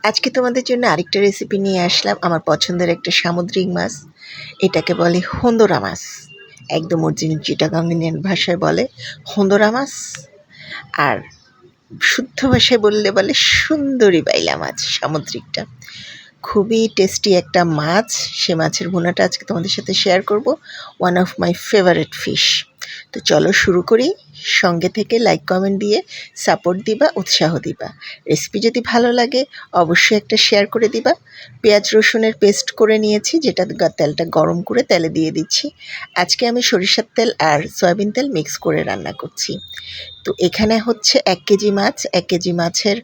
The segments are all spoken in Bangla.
আজকে তোমাদের জন্য আরেকটা রেসিপি নিয়ে আসলাম। আমার পছন্দের একটা সামুদ্রিক মাছ, এটাকে বলে হোন্দরা মাছ। একদম অরিজিনাল চিটাগাঙ্গিয়ান ভাষায় বলে হোন্দরা মাছ, আর শুদ্ধ ভাষায় বললে বলে সুন্দরী বাইলা মাছ। সামুদ্রিকটা খুবই টেস্টি একটা মাছ। সে মাছের ভুনাটা আজকে তোমাদের সাথে শেয়ার করব। One of my favourite fish. তো চলো শুরু করি। সঙ্গে থেকে লাইক কমেন্ট দিয়ে সাপোর্ট দিবা, উৎসাহ দিবা। রেসিপি যদি ভালো লাগে অবশ্যই একটা শেয়ার করে দিবা। পেঁয়াজ রসুনের পেস্ট করে নিয়েছি, যেটা তেলটা গরম করে তেলে দিয়ে দিচ্ছি। আজকে আমি সরিষার তেল আর সয়াবিন তেল মিক্স করে রান্না করছি। তো এখানে হচ্ছে 1 কেজি মাছ। 1 কেজি মাছের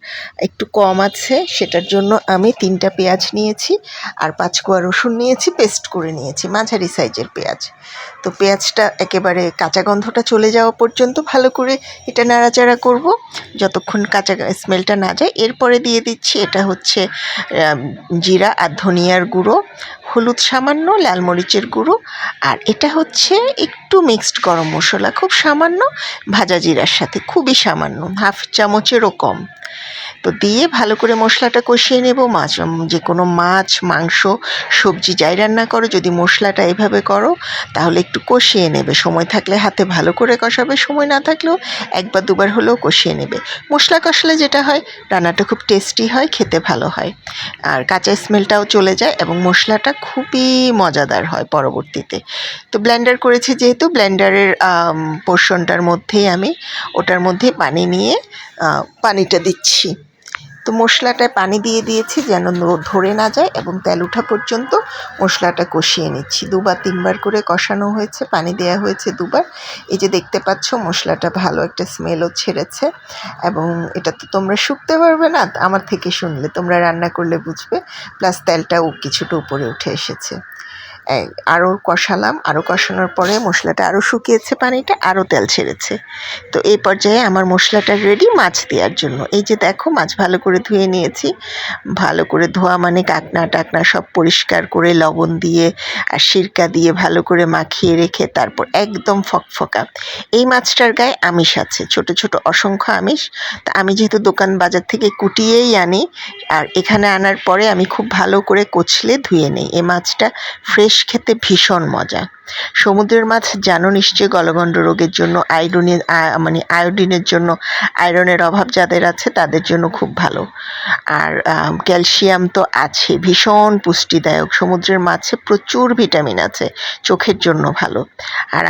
একটু কম আছে, সেটার জন্য আমি 3টা পেঁয়াজ নিয়েছি আর 5 কোয়া রসুন নিয়েছি, পেস্ট করে নিয়েছি, মাঝারি সাইজের পেঁয়াজ। তো পেঁয়াজটা একেবারে কাঁচা গন্ধটা চলে যাওয়া পর্যন্ত ভালো করে এটা নাড়াচাড়া করব, যতক্ষণ কাঁচা স্মেলটা না যায়। এরপরে দিয়ে দিচ্ছি, এটা হচ্ছে জিরা আর ধনিয়ার গুঁড়ো, হলুদ সামান্য, লাল মরিচের গুঁড়ো, আর এটা হচ্ছে একটু মিক্সড গরম মশলা, খুব সামান্য, ভাজা জিরার সাথে, খুবই সামান্য, হাফ চামচেরও কম। তো দিয়ে ভালো করে মশলাটা কষিয়ে নেব। যে কোনো মাছ, মাংস, সবজি যাই রান্না করো, যদি মশলাটা এইভাবে করো তাহলে একটু কষিয়ে নেবে। সময় থাকলে হাতে ভালো করে কষাবে, সময় না থাকলেও 1 বা 2 বার হলেও কষিয়ে নেবে। মশলা কষালে যেটা হয়, রান্নাটা খুব টেস্টি হয়, খেতে ভালো হয়, আর কাঁচা স্মেলটাও চলে যায় এবং মশলাটা খুবই মজাদার হয় পরবর্তীতে। তো ব্লেন্ডার করেছি যেহেতু, ব্লেন্ডারের পোর্শনটার মধ্যেই আমি ওটার মধ্যে পানি নিয়ে পানিটা দিচ্ছি। তো মশলাটায় পানি দিয়ে দিয়েছি যেন ধরে না যায়, এবং তেল ওঠা পর্যন্ত মশলাটা কষিয়ে নিচ্ছি। 2 বা 3 বার করে কষানো হয়েছে, পানি দেওয়া হয়েছে 2 বার। এই যে দেখতে পাচ্ছ মশলাটা ভালো একটা স্মেলও ছেড়েছে, এবং এটা তো তোমরা শুকতে পারবে না, আমার থেকে শুনলে, তোমরা রান্না করলে বুঝবে। প্লাস তেলটাও কিছুটা উপরে উঠে এসেছে। আরও কষালাম, আরও কষানোর পরে মশলাটা আরও শুকিয়েছে, পানিটা আরও তেল ছেড়েছে। তো এই পর্যায়ে আমার মশলাটা রেডি মাছ দেওয়ার জন্য। এই যে দেখো, মাছ ভালো করে ধুয়ে নিয়েছি। ভালো করে ধোয়া মানে কাকনা টাকনা সব পরিষ্কার করে লবণ দিয়ে আর সিরকা দিয়ে ভালো করে মাখিয়ে রেখে তারপর একদম ফকফকা। এই মাছটার গায়ে আমিষ আছে, ছোট ছোট অসংখ্য আমিষ। তা আমি যেহেতু দোকান বাজার থেকে কুটিয়েই আনি, আর এখানে আনার পরে আমি খুব ভালো করে কচলে ধুয়ে নিই। এই মাছটা ফ্রেশ, খেতে ভীষণ মজা। সমুদ্রের মাছ জানো নিশ্চয়ই গলগণ্ড রোগের জন্য, আয়োডিনের জন্য, আয়রনের অভাব যাদের আছে তাদের জন্য খুব ভালো। আর ক্যালসিয়াম তো আছে, ভীষণ পুষ্টিদায়ক। সমুদ্রের মাছে প্রচুর ভিটামিন আছে, চোখের জন্য ভালো। আর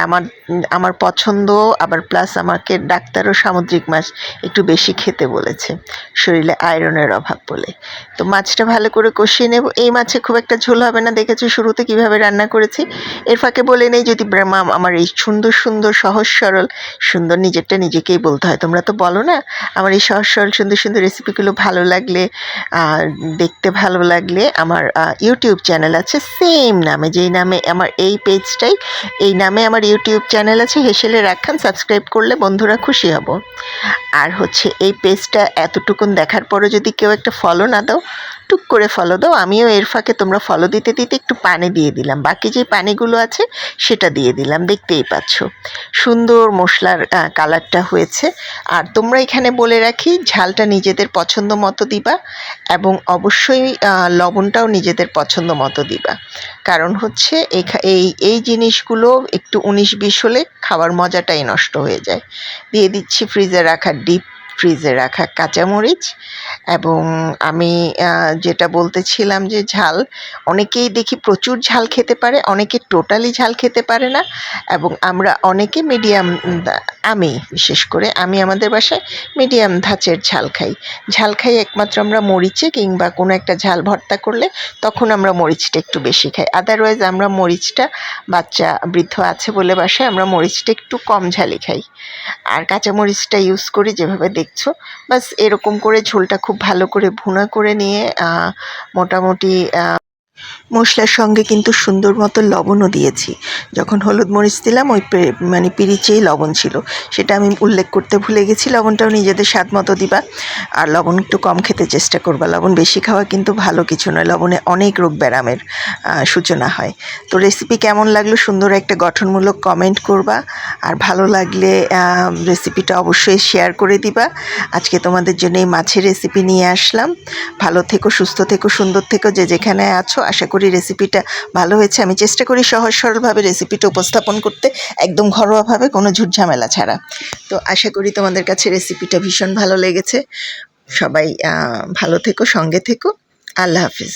আমার পছন্দ, আবার প্লাস আমাকে ডাক্তারও সামুদ্রিক মাছ একটু বেশি খেতে বলেছে, শরীরে আয়রনের অভাব বলে। তো মাছটা ভালো করে কষিয়ে নেব। এই মাছে খুব একটা ঝোল হবে না, দেখেছো শুরুতে কিভাবে রান্না করেছি। এর ফাঁকে বলে নেই, যদি আমার এই সুন্দর সুন্দর সহজ সরল, সুন্দর নিজেরটা নিজেকেই বলতে হয়, তোমরা তো বলো না, আমার এই সহজ সরল সুন্দর সুন্দর রেসিপিগুলো ভালো লাগলে, দেখতে ভালো লাগলে, আমার ইউটিউব চ্যানেল আছে সেম নামে, যেই নামে আমার এই পেজটাই, এই নামে আমার ইউটিউব চ্যানেল আছে, হেসেলে রাখান। সাবস্ক্রাইব করলে বন্ধুরা খুশি হব। আর হচ্ছে এই পেজটা এতটুকুন দেখার পরও যদি কেউ একটা ফলো না দাও, টুক করে ফলো দাও। আমিও এর ফাঁকে তোমরা ফলো দিতে দিতে একটু পানি দিয়ে দিলাম, বাকি যে পানিগুলো আছে সেটা দিয়ে দিলাম। দেখতেই পাচ্ছ সুন্দর মশলার কালারটা হয়েছে। আর তোমরা এখানে বলে রাখি, ঝালটা নিজেদের পছন্দ মতো দিবা, এবং অবশ্যই লবণটাও নিজেদের পছন্দ মতো দিবা। কারণ হচ্ছে এই জিনিসগুলো একটু 19-20 হলে খাওয়ার মজাটাই নষ্ট হয়ে যায়। দিয়ে দিচ্ছি ফ্রিজে রাখা, ডিপ ফ্রিজে রাখা কাঁচামরিচ। এবং আমি যেটা বলতেছিলাম যে ঝাল, অনেকেই দেখি প্রচুর ঝাল খেতে পারে, অনেকে টোটালি ঝাল খেতে পারে না, এবং আমরা অনেকে মিডিয়াম, আমি বিশেষ করে আমি আমাদের বাসায় মিডিয়াম ধাঁচের ঝাল খাই একমাত্র আমরা মরিচে, কিংবা কোনো একটা ঝাল ভর্তা করলে তখন আমরা মরিচটা একটু বেশি খাই। আদারওয়াইজ আমরা মরিচটা, বাচ্চা বৃদ্ধ আছে বলে বাসায় আমরা মরিচটা একটু কম ঝালি খাই, আর কাঁচামরিচটা ইউজ করি যেভাবে দেখছো। বাস এরকম করে ঝোলটা খুব ভালো করে ভুনা করে নিয়ে মোটামুটি মশলার সঙ্গে কিন্তু সুন্দর মতো লবণও দিয়েছি। যখন হলুদ মরিচ দিলাম ওই মানে পিরিচেই লবণ ছিল, সেটা আমি উল্লেখ করতে ভুলে গেছি। লবণটাও নিজেদের স্বাদ মতো দিবা, আর লবণ একটু কম খেতে চেষ্টা করবা। লবণ বেশি খাওয়া কিন্তু ভালো কিছু নয়, লবণে অনেক রোগ ব্যারামের সূচনা হয়। তো রেসিপি কেমন লাগলো সুন্দর একটা গঠনমূলক কমেন্ট করবা, আর ভালো লাগলে রেসিপিটা অবশ্যই শেয়ার করে দিবা। আজকে তোমাদের জন্য এই মাছের রেসিপি নিয়ে আসলাম। ভালো থেকো, সুস্থ থেকো, সুন্দর থেকো, যে যেখানে আছো। আশা করি রেসিপিটা ভালো হয়েছে। আমি চেষ্টা করি সহজ সরলভাবে রেসিপিটা উপস্থাপন করতে, একদম ঘরোয়াভাবে, কোনো ঝুটঝামেলা ছাড়া। তো আশা করি তোমাদের কাছে রেসিপিটা ভীষণ ভালো লেগেছে। সবাই ভালো থেকো, সঙ্গে থেকো। আল্লাহ হাফিজ।